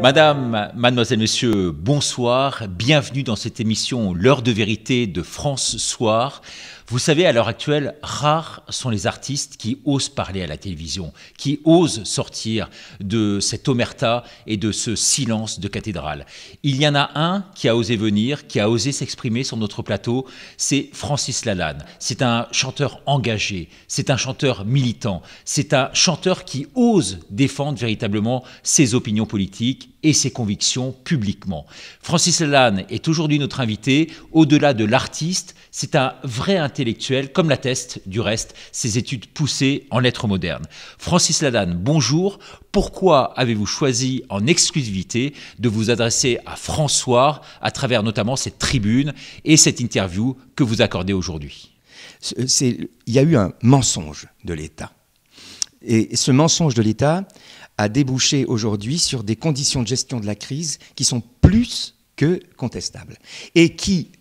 Madame, mademoiselle, messieurs, bonsoir. Bienvenue dans cette émission L'heure de vérité de France Soir. Vous savez, à l'heure actuelle, rares sont les artistes qui osent parler à la télévision, qui osent sortir de cette omerta et de ce silence de cathédrale. Il y en a un qui a osé venir, qui a osé s'exprimer sur notre plateau, c'est Francis Lalanne. C'est un chanteur engagé, c'est un chanteur militant, c'est un chanteur qui ose défendre véritablement ses opinions politiques et ses convictions publiquement. Francis Lalanne est aujourd'hui notre invité. Au-delà de l'artiste, c'est un vrai intellectuel, comme l'attestent du reste ses études poussées en lettres modernes. Francis Lalanne, bonjour. Pourquoi avez-vous choisi en exclusivité de vous adresser à France Soir à travers notamment cette tribune et cette interview que vous accordez aujourd'hui? Il y a eu un mensonge de l'État. Et ce mensonge de l'État a débouché aujourd'hui sur des conditions de gestion de la crise qui sont plus que contestables. Et qui,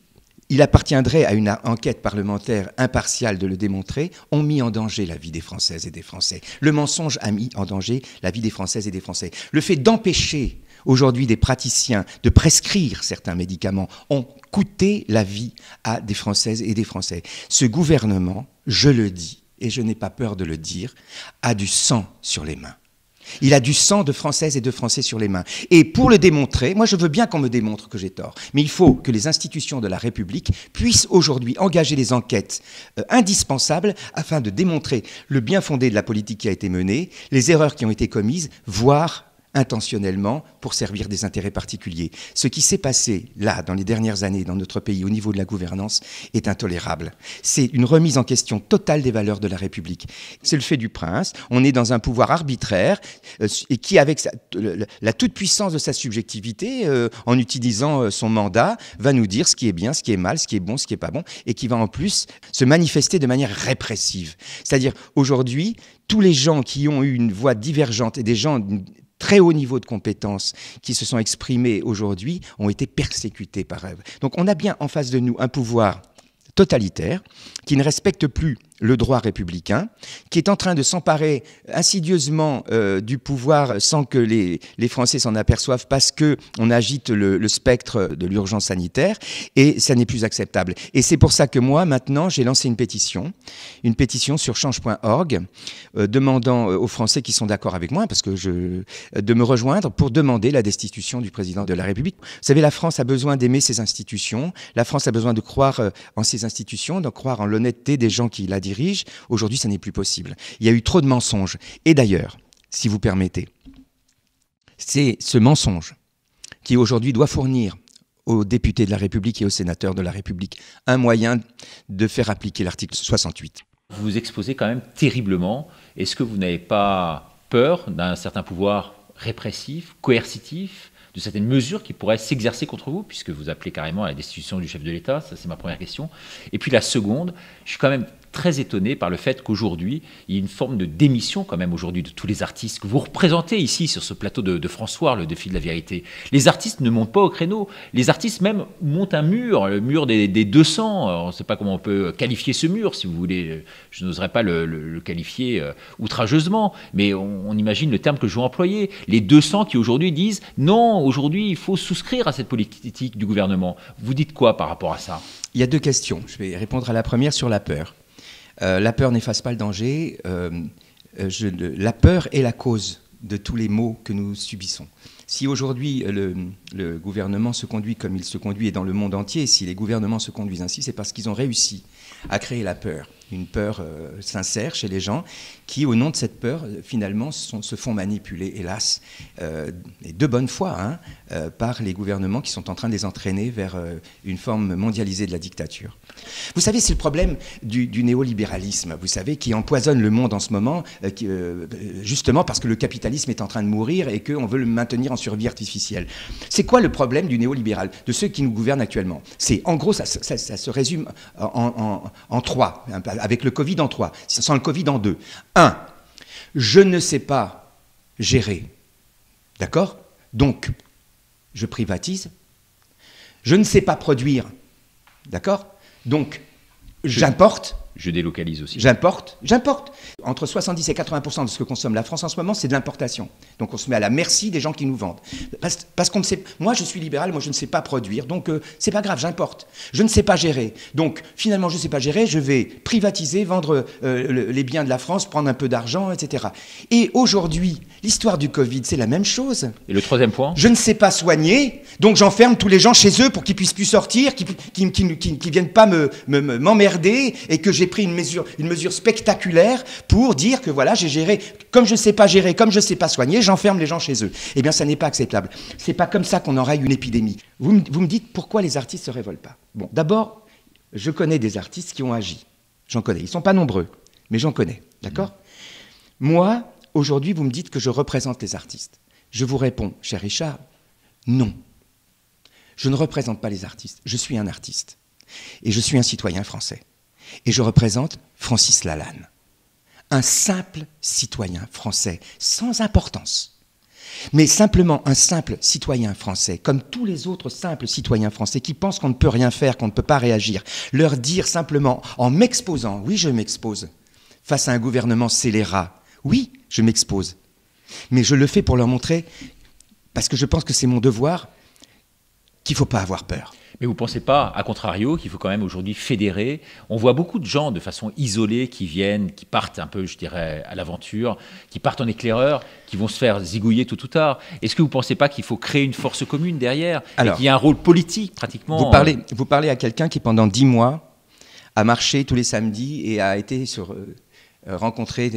il appartiendrait à une enquête parlementaire impartiale de le démontrer, ont mis en danger la vie des Françaises et des Français. Le mensonge a mis en danger la vie des Françaises et des Français. Le fait d'empêcher aujourd'hui des praticiens de prescrire certains médicaments ont coûté la vie à des Françaises et des Français. Ce gouvernement, je le dis, et je n'ai pas peur de le dire, a du sang sur les mains. Il a du sang de Françaises et de Français sur les mains. Et pour le démontrer, moi je veux bien qu'on me démontre que j'ai tort, mais il faut que les institutions de la République puissent aujourd'hui engager des enquêtes indispensables afin de démontrer le bien fondé de la politique qui a été menée, les erreurs qui ont été commises, voire intentionnellement pour servir des intérêts particuliers. Ce qui s'est passé là, dans les dernières années, dans notre pays, au niveau de la gouvernance, est intolérable. C'est une remise en question totale des valeurs de la République. C'est le fait du prince. On est dans un pouvoir arbitraire et qui, avec la toute-puissance de sa subjectivité, en utilisant son mandat, va nous dire ce qui est bien, ce qui est mal, ce qui est bon, ce qui n'est pas bon, et qui va en plus se manifester de manière répressive. C'est-à-dire, aujourd'hui, tous les gens qui ont eu une voix divergente et des gens très haut niveau de compétences qui se sont exprimés aujourd'hui ont été persécutés par eux. Donc on a bien en face de nous un pouvoir totalitaire qui ne respecte plus le droit républicain, qui est en train de s'emparer insidieusement du pouvoir sans que les Français s'en aperçoivent parce qu'on agite le spectre de l'urgence sanitaire et ça n'est plus acceptable. Et c'est pour ça que moi, maintenant, j'ai lancé une pétition sur change.org demandant aux Français qui sont d'accord avec moi de me rejoindre pour demander la destitution du président de la République. Vous savez, la France a besoin d'aimer ses institutions, la France a besoin de croire en ses institutions, de croire en l'honnêteté des gens qui la dirige. Aujourd'hui, ça n'est plus possible. Il y a eu trop de mensonges. Et d'ailleurs, si vous permettez, c'est ce mensonge qui aujourd'hui doit fournir aux députés de la République et aux sénateurs de la République un moyen de faire appliquer l'article 68. Vous vous exposez quand même terriblement. Est-ce que vous n'avez pas peur d'un certain pouvoir répressif, coercitif, de certaines mesures qui pourraient s'exercer contre vous, puisque vous appelez carrément à la destitution du chef de l'État? Ça, c'est ma première question. Et puis la seconde, je suis quand même très étonné par le fait qu'aujourd'hui, il y a une forme de démission quand même aujourd'hui de tous les artistes que vous représentez ici sur ce plateau de France Soir, le défi de la vérité. Les artistes ne montent pas au créneau. Les artistes même montent un mur, le mur des 200. Alors, on ne sait pas comment on peut qualifier ce mur, si vous voulez. Je n'oserais pas le qualifier outrageusement, mais on imagine le terme que je vais employer. Les 200 qui aujourd'hui disent non, aujourd'hui il faut souscrire à cette politique du gouvernement. Vous dites quoi par rapport à ça? Il y a deux questions. Je vais répondre à la première sur la peur. La peur n'efface pas le danger. La peur est la cause de tous les maux que nous subissons. Si aujourd'hui le gouvernement se conduit comme il se conduit et dans le monde entier, si les gouvernements se conduisent ainsi, c'est parce qu'ils ont réussi à créer la peur. Une peur sincère chez les gens qui, au nom de cette peur, finalement, se font manipuler, hélas, et de bonne foi, par les gouvernements qui sont en train de les entraîner vers une forme mondialisée de la dictature. Vous savez, c'est le problème du néolibéralisme, vous savez, qui empoisonne le monde en ce moment, justement parce que le capitalisme est en train de mourir et qu'on veut le maintenir en survie artificielle. C'est quoi le problème du néolibéral, de ceux qui nous gouvernent actuellement? C'est, en gros, ça se résume en trois, avec le Covid en 3, sans le Covid en 2. 1. Je ne sais pas gérer. D'accord? Donc, je privatise. Je ne sais pas produire. D'accord? Donc, j'importe. Je délocalise aussi. J'importe. Entre 70 et 80% de ce que consomme la France en ce moment, c'est de l'importation. Donc on se met à la merci des gens qui nous vendent. Parce qu'on ne sait. Moi, je suis libéral, moi je ne sais pas produire, donc c'est pas grave, j'importe. Je ne sais pas gérer. Donc finalement, je ne sais pas gérer, je vais privatiser, vendre les biens de la France, prendre un peu d'argent, etc. Et aujourd'hui, l'histoire du Covid, c'est la même chose. Et le troisième point? Je ne sais pas soigner, donc j'enferme tous les gens chez eux pour qu'ils puissent plus sortir, qu'ils viennent pas m'emmerder, et que j'ai pris une mesure spectaculaire pour dire que voilà, j'ai géré. Comme je ne sais pas gérer, comme je ne sais pas soigner, j'enferme les gens chez eux. Eh bien, ça n'est pas acceptable. C'est pas comme ça qu'on enraye une épidémie. Vous me dites pourquoi les artistes se révoltent pas. Bon, d'abord, je connais des artistes qui ont agi. J'en connais. Ils sont pas nombreux, mais j'en connais. D'accord ? Moi, aujourd'hui, vous me dites que je représente les artistes. Je vous réponds, cher Richard, non. Je ne représente pas les artistes. Je suis un artiste. Et je suis un citoyen français. Et je représente Francis Lalanne. Un simple citoyen français, sans importance. Mais simplement un simple citoyen français, comme tous les autres simples citoyens français qui pensent qu'on ne peut rien faire, qu'on ne peut pas réagir. Leur dire simplement, en m'exposant, oui, je m'expose, face à un gouvernement scélérat, oui, je m'expose. Mais je le fais pour leur montrer, parce que je pense que c'est mon devoir, qu'il ne faut pas avoir peur. Mais vous ne pensez pas, à contrario, qu'il faut quand même aujourd'hui fédérer? On voit beaucoup de gens de façon isolée qui viennent, qui partent un peu, je dirais, à l'aventure, qui partent en éclaireur, qui vont se faire zigouiller tôt ou tard. Est-ce que vous ne pensez pas qu'il faut créer une force commune derrière? Alors, et qu'il y a un rôle politique pratiquement? Vous parlez à quelqu'un qui, pendant 10 mois, a marché tous les samedis et a été rencontrer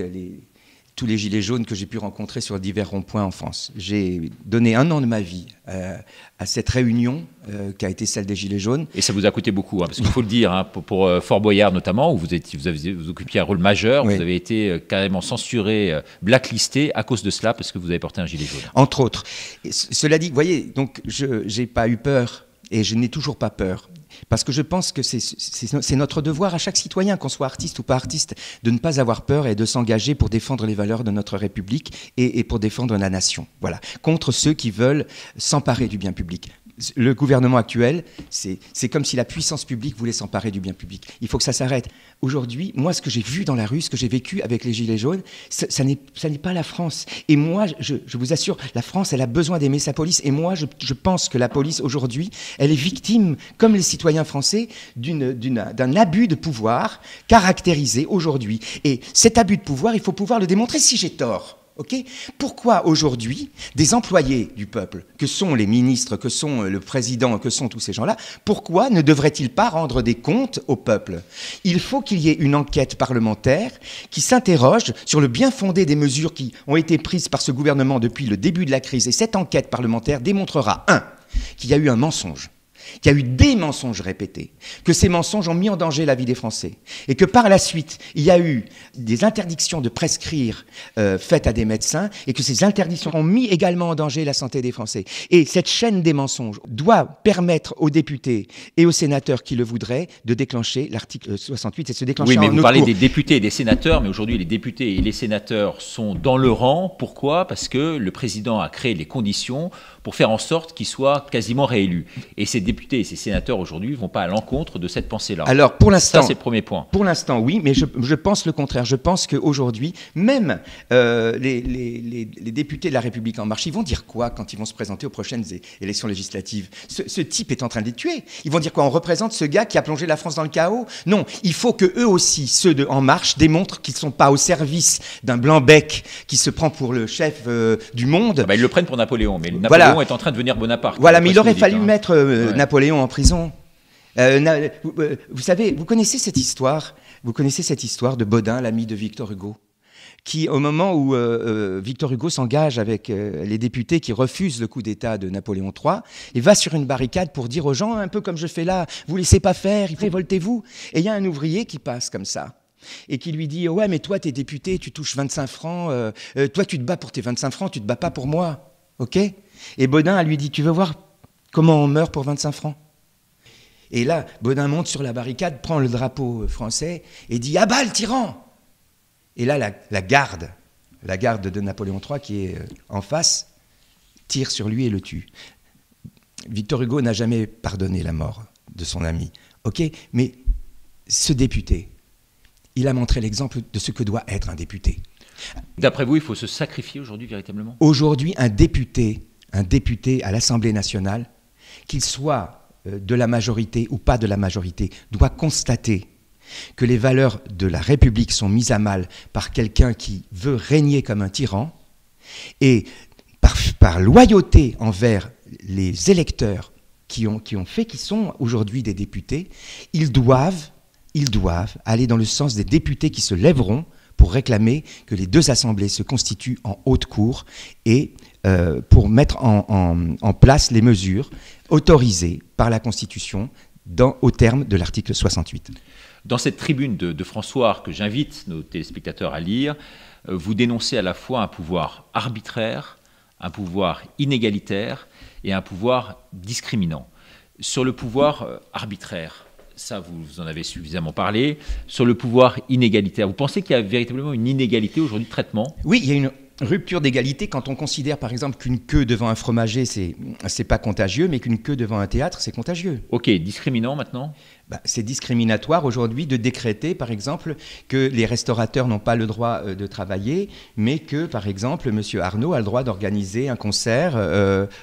tous les gilets jaunes que j'ai pu rencontrer sur divers ronds-points en France. J'ai donné 1 an de ma vie à cette réunion qui a été celle des gilets jaunes. Et ça vous a coûté beaucoup, parce qu'il faut le dire, pour Fort Boyard notamment, où vous occupiez un rôle majeur, oui. Vous avez été carrément censuré, blacklisté à cause de cela, parce que vous avez porté un gilet jaune. Entre autres. Et cela dit, vous voyez, donc je n'ai pas eu peur, et je n'ai toujours pas peur. Parce que je pense que c'est notre devoir à chaque citoyen, qu'on soit artiste ou pas artiste, de ne pas avoir peur et de s'engager pour défendre les valeurs de notre République et pour défendre la nation. Voilà. Contre ceux qui veulent s'emparer du bien public. Le gouvernement actuel, c'est comme si la puissance publique voulait s'emparer du bien public. Il faut que ça s'arrête. Aujourd'hui, moi, ce que j'ai vu dans la rue, ce que j'ai vécu avec les Gilets jaunes, ça n'est pas la France. Et moi, je vous assure, la France, elle a besoin d'aimer sa police. Et moi, je pense que la police, aujourd'hui, elle est victime, comme les citoyens français, d'un abus de pouvoir caractérisé aujourd'hui. Et cet abus de pouvoir, il faut pouvoir le démontrer si j'ai tort. Okay ? Pourquoi aujourd'hui, des employés du peuple, que sont les ministres, que sont le président, que sont tous ces gens-là, pourquoi ne devraient-ils pas rendre des comptes au peuple ? Il faut qu'il y ait une enquête parlementaire qui s'interroge sur le bien fondé des mesures qui ont été prises par ce gouvernement depuis le début de la crise. Et cette enquête parlementaire démontrera, 1, qu'il y a eu un mensonge, qu'il y a eu des mensonges répétés, que ces mensonges ont mis en danger la vie des Français, et que par la suite, il y a eu des interdictions de prescrire faites à des médecins, et que ces interdictions ont mis également en danger la santé des Français. Et cette chaîne des mensonges doit permettre aux députés et aux sénateurs qui le voudraient de déclencher l'article 68 et de se déclencher en Oui, mais vous parlez des députés et des sénateurs, mais aujourd'hui les députés et les sénateurs sont dans le rang. Pourquoi ? Parce que le président a créé les conditions pour faire en sorte qu'ils soient quasiment réélus. Et ces députés et ces sénateurs aujourd'hui ne vont pas à l'encontre de cette pensée-là. Alors, pour l'instant, ça, c'est le premier point. Pour l'instant, oui, mais je pense le contraire. Je pense qu'aujourd'hui, même les députés de La République En Marche, ils vont dire quoi quand ils vont se présenter aux prochaines élections législatives ? Ce type est en train de les tuer. Ils vont dire quoi ? On représente ce gars qui a plongé la France dans le chaos ? Non, il faut que eux aussi, ceux de En Marche, démontrent qu'ils ne sont pas au service d'un blanc-bec qui se prend pour le chef du monde. Ils le prennent pour Napoléon, mais Napoléon est en train de devenir Bonaparte. Voilà, mais il aurait fallu mettre Napoléon en prison. Vous savez, vous connaissez cette histoire de Bodin, l'ami de Victor Hugo, qui, au moment où Victor Hugo s'engage avec les députés qui refusent le coup d'État de Napoléon III, il va sur une barricade pour dire aux gens, un peu comme je fais là, vous laissez pas faire, révoltez-vous. Et il y a un ouvrier qui passe comme ça, et qui lui dit, ouais, mais toi, t'es député, tu touches 25 francs, toi, tu te bats pour tes 25 francs, tu te bats pas pour moi, ok ? Et Bodin lui dit, tu veux voir comment on meurt pour 25 francs ? Et là, Bodin monte sur la barricade, prend le drapeau français et dit « À bas le tyran !» Et là, la garde de Napoléon III, qui est en face, tire sur lui et le tue. Victor Hugo n'a jamais pardonné la mort de son ami. Ok, mais ce député, il a montré l'exemple de ce que doit être un député. D'après vous, il faut se sacrifier aujourd'hui véritablement? Aujourd'hui, un député à l'Assemblée nationale, qu'il soit de la majorité ou pas de la majorité, doit constater que les valeurs de la République sont mises à mal par quelqu'un qui veut régner comme un tyran, et par loyauté envers les électeurs qui sont aujourd'hui des députés, ils doivent aller dans le sens des députés qui se lèveront pour réclamer que les deux assemblées se constituent en haute cour et pour mettre en place les mesures autorisées par la Constitution au terme de l'article 68. Dans cette tribune de François que j'invite nos téléspectateurs à lire, vous dénoncez à la fois un pouvoir arbitraire, un pouvoir inégalitaire et un pouvoir discriminant. Sur le pouvoir arbitraire, ça vous en avez suffisamment parlé. Sur le pouvoir inégalitaire, vous pensez qu'il y a véritablement une inégalité aujourd'hui de traitement? Oui, il y a une rupture d'égalité quand on considère par exemple qu'une queue devant un fromager, c'est pas contagieux, mais qu'une queue devant un théâtre, c'est contagieux. Ok, discriminant maintenant? C'est discriminatoire aujourd'hui de décréter par exemple que les restaurateurs n'ont pas le droit de travailler, mais que par exemple M. Arnaud a le droit d'organiser un concert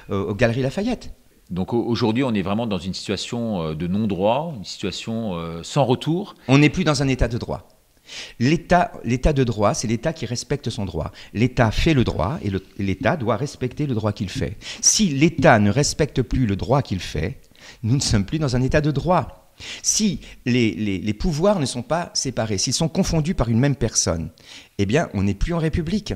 aux Galeries Lafayette. Donc aujourd'hui, on est vraiment dans une situation de non-droit, une situation sans retour. On n'est plus dans un état de droit. L'état de droit, c'est l'État qui respecte son droit. L'État fait le droit et l'État doit respecter le droit qu'il fait. Si l'État ne respecte plus le droit qu'il fait, nous ne sommes plus dans un état de droit. Si les pouvoirs ne sont pas séparés, s'ils sont confondus par une même personne, eh bien, on n'est plus en République.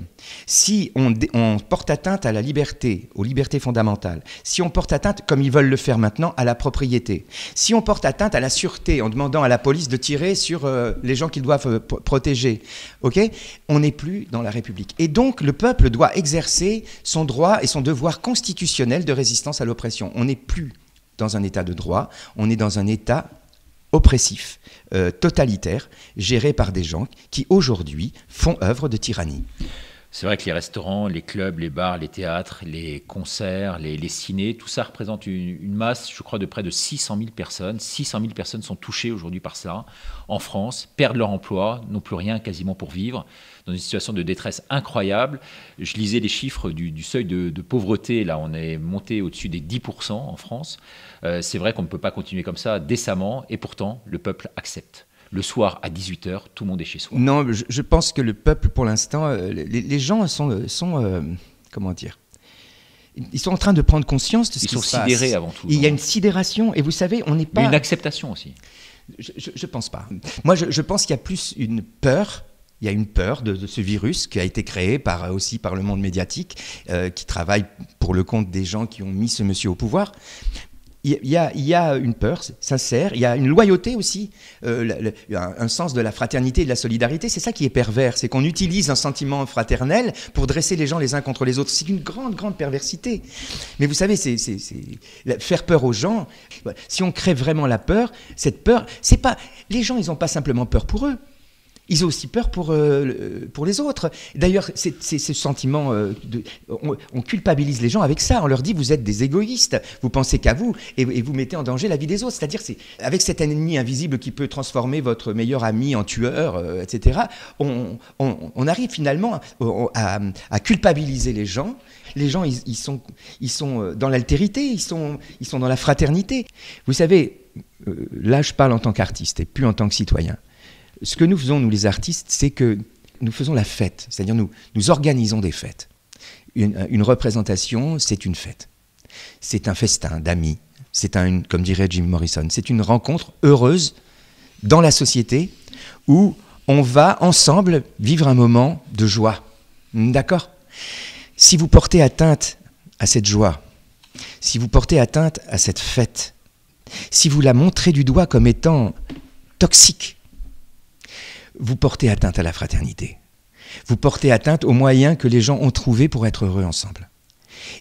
Si on porte atteinte à la liberté, aux libertés fondamentales, si on porte atteinte, comme ils veulent le faire maintenant, à la propriété, si on porte atteinte à la sûreté en demandant à la police de tirer sur les gens qu'ils doivent protéger, okay, on n'est plus dans la République. Et donc, le peuple doit exercer son droit et son devoir constitutionnel de résistance à l'oppression. On n'est plus dans un état de droit, on est dans un état oppressif, totalitaire, géré par des gens qui aujourd'hui font œuvre de tyrannie. C'est vrai que les restaurants, les clubs, les bars, les théâtres, les concerts, les cinés, tout ça représente une masse, je crois, de près de 600 000 personnes. 600 000 personnes sont touchées aujourd'hui par ça en France, perdent leur emploi, n'ont plus rien quasiment pour vivre, dans une situation de détresse incroyable. Je lisais les chiffres du seuil de pauvreté, là on est monté au-dessus des 10% en France. C'est vrai qu'on ne peut pas continuer comme ça décemment, et pourtant le peuple accepte. Le soir à 18h, tout le monde est chez soi. Non, je pense que le peuple, pour l'instant, les gens sont comment dire, ils sont en train de prendre conscience de ce qui se passe. Ils sont sidérés avant tout. Il y a une sidération, et vous savez, on n'est pas... Une acceptation aussi. Je pense pas. Moi, je pense qu'il y a plus une peur. Il y a une peur de ce virus qui a été créé aussi par le monde médiatique, qui travaille pour le compte des gens qui ont mis ce monsieur au pouvoir. Il y a une peur sincère, il y a une loyauté aussi, un sens de la fraternité et de la solidarité. C'est ça qui est pervers, c'est qu'on utilise un sentiment fraternel pour dresser les gens les uns contre les autres. C'est une grande, grande perversité. Mais vous savez, c'est faire peur aux gens. Si on crée vraiment la peur, cette peur, c'est pas... Les gens, ils n'ont pas simplement peur pour eux. Ils ont aussi peur pour les autres. D'ailleurs, c'est ce sentiment, on culpabilise les gens avec ça. On leur dit, vous êtes des égoïstes, vous pensez qu'à vous, et vous mettez en danger la vie des autres. C'est-à-dire, avec cet ennemi invisible qui peut transformer votre meilleur ami en tueur, etc., on arrive finalement à culpabiliser les gens. Les gens, ils sont dans l'altérité, ils sont dans la fraternité. Vous savez, là, je parle en tant qu'artiste et plus en tant que citoyen. Ce que nous faisons, nous les artistes, c'est que nous faisons la fête, c'est-à-dire nous organisons des fêtes. Une représentation, c'est une fête. C'est un festin d'amis, comme dirait Jim Morrison, c'est une rencontre heureuse dans la société où on va ensemble vivre un moment de joie. D'accord ? Si vous portez atteinte à cette joie, si vous portez atteinte à cette fête, si vous la montrez du doigt comme étant toxique, vous portez atteinte à la fraternité. Vous portez atteinte aux moyens que les gens ont trouvés pour être heureux ensemble.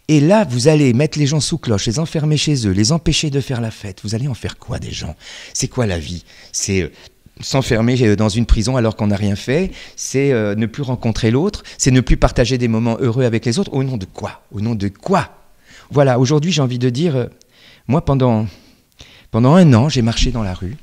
Et là, vous allez mettre les gens sous cloche, les enfermer chez eux, les empêcher de faire la fête. Vous allez en faire quoi des gens ? C'est quoi la vie ? C'est s'enfermer dans une prison alors qu'on n'a rien fait, c'est ne plus rencontrer l'autre, c'est ne plus partager des moments heureux avec les autres. Au nom de quoi ? Au nom de quoi ? Voilà, aujourd'hui j'ai envie de dire, moi pendant un an, j'ai marché dans la rue.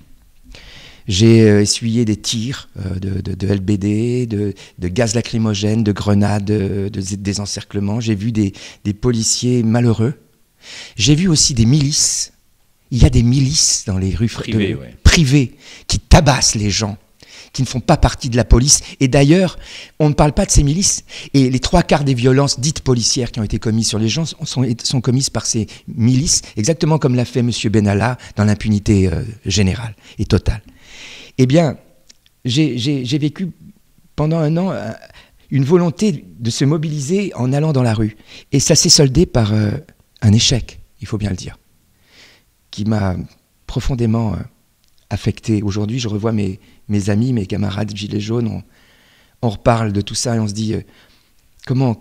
J'ai essuyé des tirs de LBD, de gaz lacrymogène, de grenades, des encerclements. J'ai vu des policiers malheureux. J'ai vu aussi des milices. Il y a des milices dans les rues privées qui tabassent les gens, qui ne font pas partie de la police. Et d'ailleurs, on ne parle pas de ces milices. Et les 3/4 des violences dites policières qui ont été commises sur les gens sont commises par ces milices, exactement comme l'a fait M. Benalla dans l'impunité générale et totale. Eh bien, j'ai vécu pendant un an une volonté de se mobiliser en allant dans la rue. Et ça s'est soldé par un échec, il faut bien le dire, qui m'a profondément affecté. Aujourd'hui, je revois mes amis, mes camarades gilets jaunes, on reparle de tout ça et on se dit comment...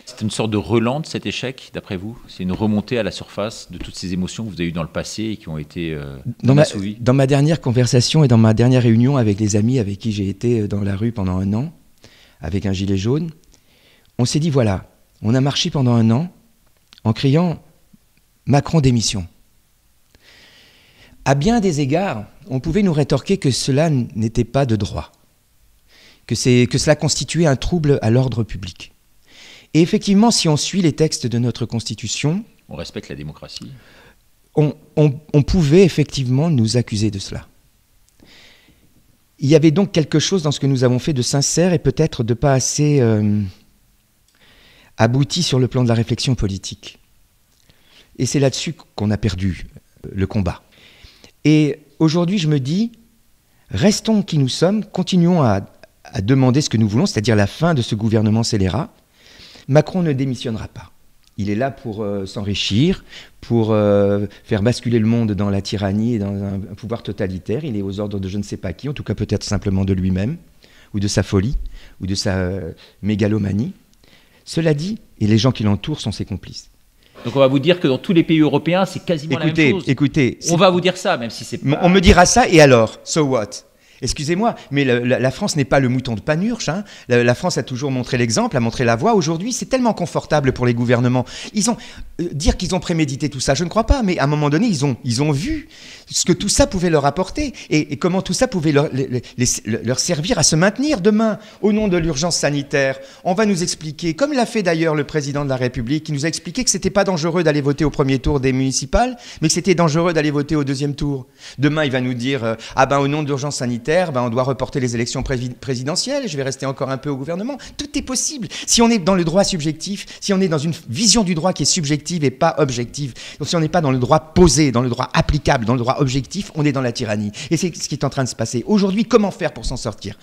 C'est une sorte de relance de cet échec, d'après vous? C'est une remontée à la surface de toutes ces émotions que vous avez eues dans le passé et qui ont été assouvies? Dans ma dernière conversation et dans ma dernière réunion avec les amis avec qui j'ai été dans la rue pendant un an, avec un gilet jaune, on s'est dit voilà, on a marché pendant un an en criant « Macron démission ». À bien des égards, on pouvait nous rétorquer que cela n'était pas de droit, que cela constituait un trouble à l'ordre public. Et effectivement, si on suit les textes de notre Constitution... On respecte la démocratie. On pouvait effectivement nous accuser de cela. Il y avait donc quelque chose dans ce que nous avons fait de sincère et peut-être de pas assez abouti sur le plan de la réflexion politique. Et c'est là-dessus qu'on a perdu le combat. Et aujourd'hui, je me dis, restons qui nous sommes, continuons à demander ce que nous voulons, c'est-à-dire la fin de ce gouvernement scélérat. Macron ne démissionnera pas. Il est là pour s'enrichir, pour faire basculer le monde dans la tyrannie et dans un pouvoir totalitaire. Il est aux ordres de je ne sais pas qui, en tout cas peut-être simplement de lui-même, ou de sa folie, ou de sa mégalomanie. Cela dit, et les gens qui l'entourent sont ses complices. Donc on va vous dire que dans tous les pays européens, c'est quasiment la même chose. Écoutez, on va vous dire ça, même si c'est pas... On me dira ça, et alors? So what? Excusez-moi, mais la France n'est pas le mouton de Panurge. Hein. La France a toujours montré l'exemple, a montré la voie. Aujourd'hui, c'est tellement confortable pour les gouvernements. Dire qu'ils ont prémédité tout ça, je ne crois pas. Mais à un moment donné, ils ont vu ce que tout ça pouvait leur apporter et comment tout ça pouvait leur servir à se maintenir. Demain, au nom de l'urgence sanitaire, on va nous expliquer, comme l'a fait d'ailleurs le président de la République, qui nous a expliqué que c'était pas dangereux d'aller voter au premier tour des municipales, mais que c'était dangereux d'aller voter au deuxième tour. Demain, il va nous dire au nom de l'urgence sanitaire, on doit reporter les élections présidentielles, je vais rester encore un peu au gouvernement. Tout est possible. Si on est dans le droit subjectif, si on est dans une vision du droit qui est subjective et pas objective, donc si on n'est pas dans le droit posé, dans le droit applicable, dans le droit objectif, on est dans la tyrannie. Et c'est ce qui est en train de se passer. Aujourd'hui, comment faire pour s'en sortir?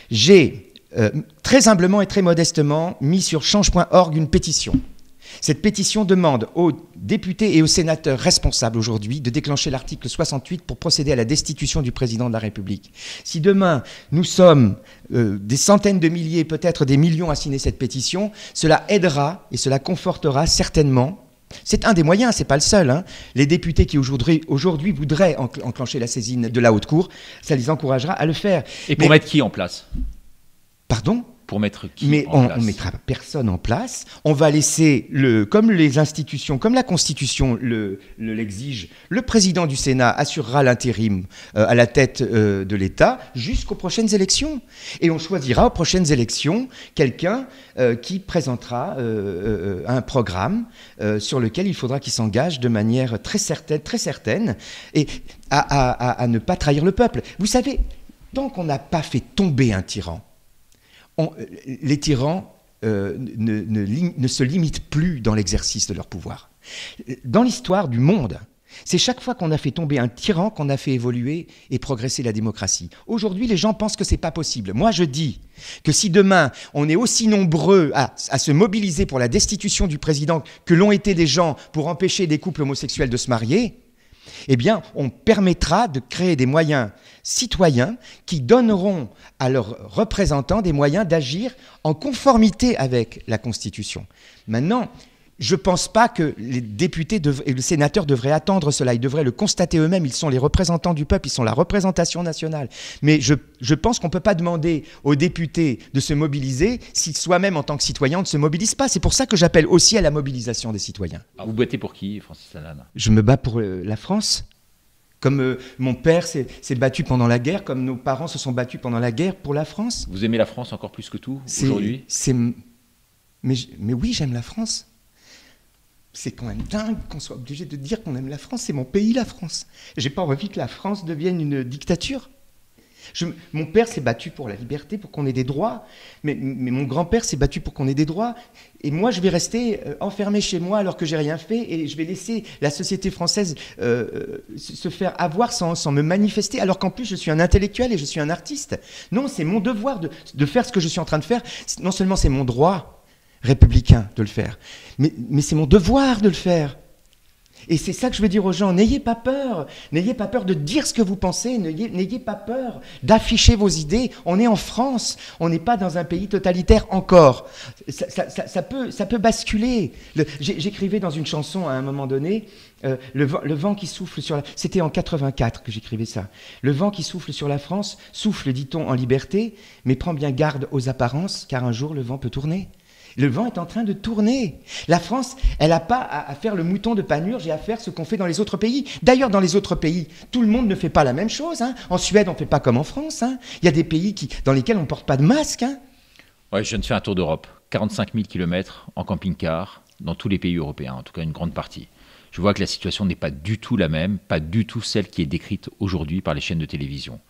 J'ai très humblement et très modestement mis sur change.org une pétition. Cette pétition demande aux députés et aux sénateurs responsables aujourd'hui de déclencher l'article 68 pour procéder à la destitution du président de la République. Si demain, nous sommes des centaines de milliers, peut-être des millions à signer cette pétition, cela aidera et cela confortera certainement. C'est un des moyens, c'est pas le seul. Hein. Les députés qui aujourd'hui voudraient enclencher la saisine de la Haute Cour, ça les encouragera à le faire. Et pour mettre qui en place? Pardon? Pour mettre qui Mais en place? On ne mettra personne en place. On va laisser, comme les institutions, comme la Constitution l'exige, le président du Sénat assurera l'intérim à la tête de l'État jusqu'aux prochaines élections. Et on choisira aux prochaines élections quelqu'un qui présentera un programme sur lequel il faudra qu'il s'engage de manière très certaine et à ne pas trahir le peuple. Vous savez, tant qu'on n'a pas fait tomber un tyran, les tyrans ne se limitent plus dans l'exercice de leur pouvoir. Dans l'histoire du monde, c'est chaque fois qu'on a fait tomber un tyran qu'on a fait évoluer et progresser la démocratie. Aujourd'hui, les gens pensent que ce n'est pas possible. Moi, je dis que si demain, on est aussi nombreux à se mobiliser pour la destitution du président que l'ont été des gens pour empêcher des couples homosexuels de se marier, eh bien, on permettra de créer des moyens citoyens qui donneront à leurs représentants des moyens d'agir en conformité avec la Constitution. Maintenant, je ne pense pas que les députés et les sénateurs devraient attendre cela. Ils devraient le constater eux-mêmes. Ils sont les représentants du peuple, ils sont la représentation nationale. Mais je pense qu'on ne peut pas demander aux députés de se mobiliser si soi-même, en tant que citoyen, on ne se mobilise pas. C'est pour ça que j'appelle aussi à la mobilisation des citoyens. Alors vous votez pour qui, Francis Lalanne? Je me bats pour la France. comme mon père s'est battu pendant la guerre, comme nos parents se sont battus pendant la guerre pour la France. Vous aimez la France encore plus que tout aujourd'hui? Mais oui, j'aime la France. C'est quand même dingue qu'on soit obligé de dire qu'on aime la France. C'est mon pays, la France. J'ai pas envie que la France devienne une dictature. Mon père s'est battu pour la liberté, pour qu'on ait des droits, mais mon grand-père s'est battu pour qu'on ait des droits. Et moi, je vais rester enfermé chez moi alors que j'ai rien fait, et je vais laisser la société française se faire avoir sans me manifester, alors qu'en plus, je suis un intellectuel et je suis un artiste. Non, c'est mon devoir de faire ce que je suis en train de faire. Non seulement c'est mon droit républicain de le faire, mais c'est mon devoir de le faire. Et c'est ça que je veux dire aux gens, n'ayez pas peur de dire ce que vous pensez, n'ayez pas peur d'afficher vos idées. On est en France, on n'est pas dans un pays totalitaire encore. Ça peut basculer. J'écrivais dans une chanson à un moment donné, le vent qui souffle sur la... C'était en 84 que j'écrivais ça. Le vent qui souffle sur la France souffle, dit-on, en liberté, mais prends bien garde aux apparences, car un jour le vent peut tourner. Le vent est en train de tourner. La France, elle n'a pas à faire le mouton de Panurge et à faire ce qu'on fait dans les autres pays. D'ailleurs, dans les autres pays, tout le monde ne fait pas la même chose. Hein. En Suède, on ne fait pas comme en France. Hein. Il y a des pays dans lesquels on ne porte pas de masque. Hein. Ouais, je viens de faire un tour d'Europe. 45 000 km en camping-car dans tous les pays européens, en tout cas une grande partie. Je vois que la situation n'est pas du tout la même, pas du tout celle qui est décrite aujourd'hui par les chaînes de télévision.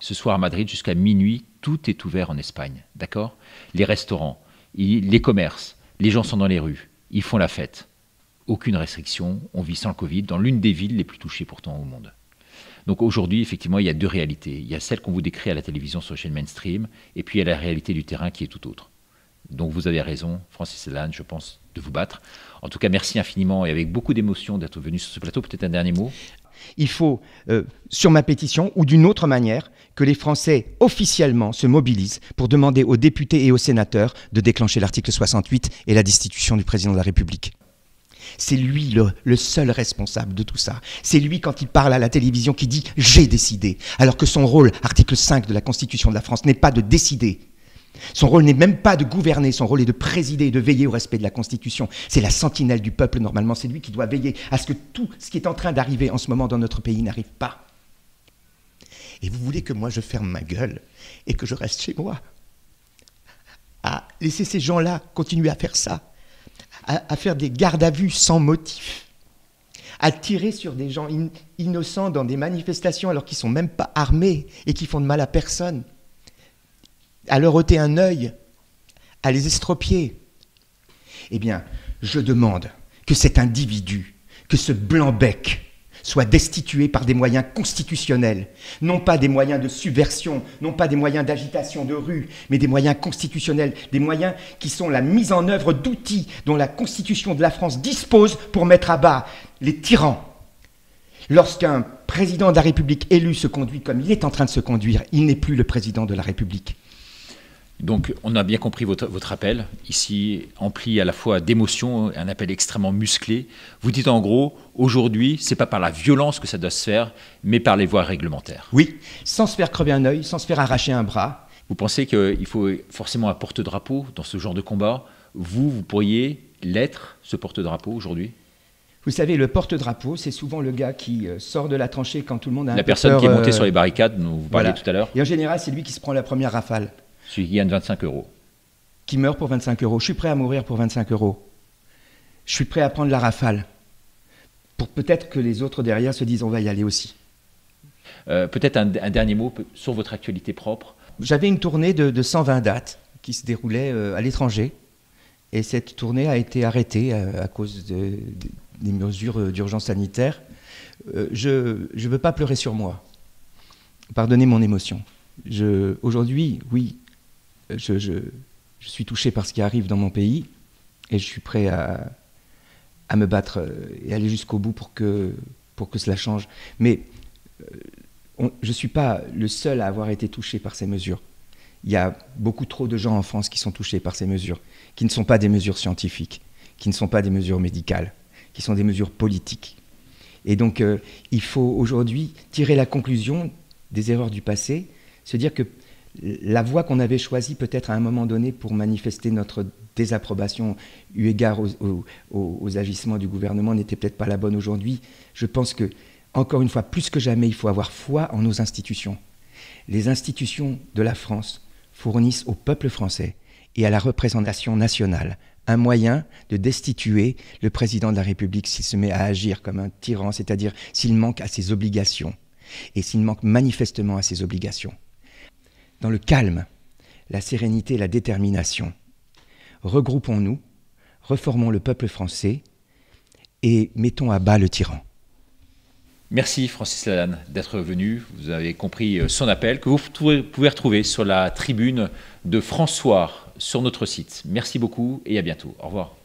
Ce soir à Madrid, jusqu'à minuit, tout est ouvert en Espagne. D'accord ? Les restaurants, les commerces, les gens sont dans les rues, ils font la fête. Aucune restriction, on vit sans le Covid dans l'une des villes les plus touchées pourtant au monde. Donc aujourd'hui, effectivement, il y a deux réalités. Il y a celle qu'on vous décrit à la télévision sur les chaînes mainstream, et puis il y a la réalité du terrain qui est tout autre. Donc vous avez raison, Francis Lalanne, je pense, de vous battre. En tout cas, merci infiniment et avec beaucoup d'émotion d'être venu sur ce plateau. Peut-être un dernier mot ? Il faut, sur ma pétition ou d'une autre manière, que les Français officiellement se mobilisent pour demander aux députés et aux sénateurs de déclencher l'article 68 et la destitution du président de la République. C'est lui le seul responsable de tout ça. C'est lui, quand il parle à la télévision, qui dit « j'ai décidé », alors que son rôle, article 5 de la Constitution de la France, n'est pas de décider. Son rôle n'est même pas de gouverner, son rôle est de présider et de veiller au respect de la Constitution. C'est la sentinelle du peuple, normalement, c'est lui qui doit veiller à ce que tout ce qui est en train d'arriver en ce moment dans notre pays n'arrive pas. Et vous voulez que moi je ferme ma gueule et que je reste chez moi, à laisser ces gens-là continuer à faire ça, à faire des gardes à vue sans motif, à tirer sur des gens innocents dans des manifestations alors qu'ils ne sont même pas armés et qui font de mal à personne, à leur ôter un œil, à les estropier. Eh bien, je demande que cet individu, que ce blanc-bec, soit destitué par des moyens constitutionnels, non pas des moyens de subversion, non pas des moyens d'agitation de rue, mais des moyens constitutionnels, des moyens qui sont la mise en œuvre d'outils dont la Constitution de la France dispose pour mettre à bas les tyrans. Lorsqu'un président de la République élu se conduit comme il est en train de se conduire, il n'est plus le président de la République. Donc, on a bien compris votre appel, ici empli à la fois d'émotion, un appel extrêmement musclé. Vous dites en gros, aujourd'hui, ce n'est pas par la violence que ça doit se faire, mais par les voies réglementaires. Oui, sans se faire crever un œil, sans se faire arracher un bras. Vous pensez qu'il faut forcément un porte-drapeau dans ce genre de combat ? Vous pourriez l'être, ce porte-drapeau, aujourd'hui ? Vous savez, le porte-drapeau, c'est souvent le gars qui sort de la tranchée quand tout le monde a un peu peur. La personne qui est montée sur les barricades, dont vous parliez tout à l'heure. Et en général, c'est lui qui se prend la première rafale. Celui qui gagne 25 €. Qui meurt pour 25 €. Je suis prêt à mourir pour 25 €. Je suis prêt à prendre la rafale. Pour peut-être que les autres derrière se disent on va y aller aussi. Peut-être un dernier mot sur votre actualité propre. J'avais une tournée de 120 dates qui se déroulait à l'étranger. Et cette tournée a été arrêtée à cause des mesures d'urgence sanitaire. Je ne veux pas pleurer sur moi. Pardonnez mon émotion. Aujourd'hui, oui, je suis touché par ce qui arrive dans mon pays et je suis prêt à me battre et aller jusqu'au bout pour que cela change. Mais je ne suis pas le seul à avoir été touché par ces mesures. Il y a beaucoup trop de gens en France qui sont touchés par ces mesures, qui ne sont pas des mesures scientifiques, qui ne sont pas des mesures médicales, qui sont des mesures politiques. Et donc, il faut aujourd'hui tirer la conclusion des erreurs du passé, se dire que la voie qu'on avait choisie peut-être à un moment donné pour manifester notre désapprobation eu égard aux agissements du gouvernement n'était peut-être pas la bonne aujourd'hui. Je pense que Encore une fois, plus que jamais, il faut avoir foi en nos institutions. Les institutions de la France fournissent au peuple français et à la représentation nationale un moyen de destituer le président de la République s'il se met à agir comme un tyran, c'est-à-dire s'il manque à ses obligations, et s'il manque manifestement à ses obligations. Dans le calme, la sérénité et la détermination, regroupons-nous, reformons le peuple français et mettons à bas le tyran. Merci Francis Lalanne d'être venu. Vous avez compris son appel que vous pouvez retrouver sur la tribune de France Soir sur notre site. Merci beaucoup et à bientôt. Au revoir.